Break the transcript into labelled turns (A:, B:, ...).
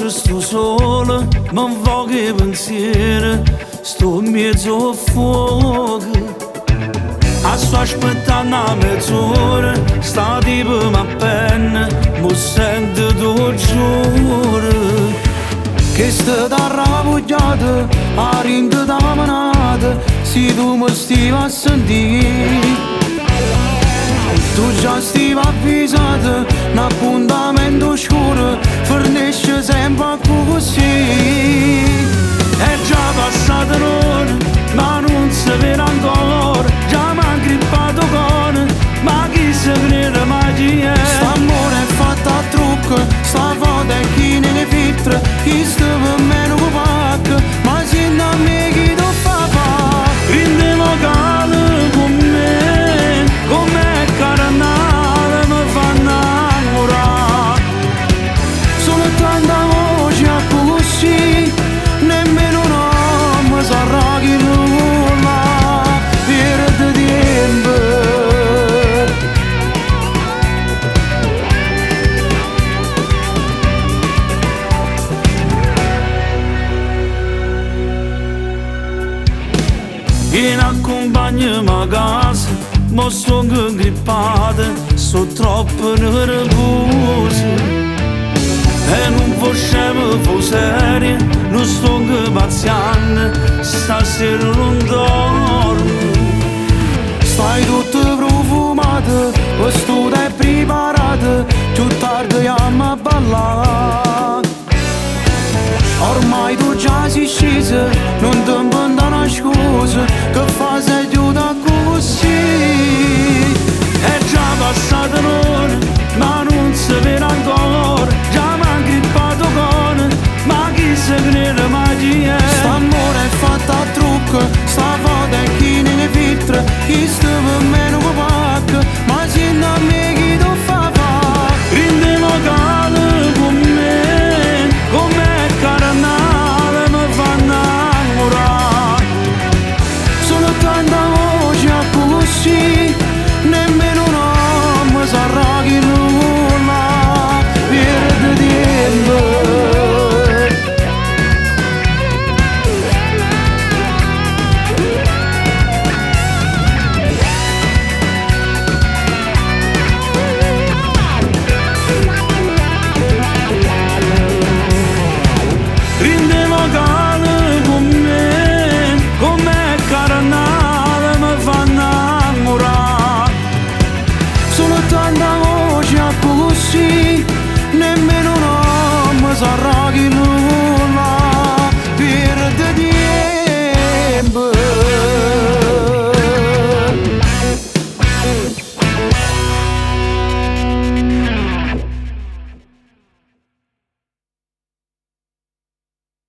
A: noce sto solo, ma un po' che pensiero, sto in mezzo a fuoco. Sto aspettando a mezz'ora, sta tipo ma penna, mo sento tu giuro. Che sta da ravogliata, a rinda da manata, se tu mi stai a sentire. Tu già stai avvisata, un appuntamento scuro, fornisce sempre così. È già passata l'ora, ma non si vede ancora, già mi ha grippato con, ma chi se crede mai chi è? St'amore è fatto a trucco, sta foto è chi nelle filtre, chi sta per me non pacca, ma se da me chi tu fa? Quindi vocale con me, come carnale mi fa innamorare. Sono tanta voce a così, nemmeno un uomo sarà chi nulla perde tempo. In accompagno a casa, ma sono grippata, sto troppo nervosa. E non facciamo serie, non sto pazziando, stasera non dormo. Stai tutto profumato, questo è preparato, più tardi andiamo a ballare. Ormai tu già sei scesa, non ti inventare una scusa, che fai se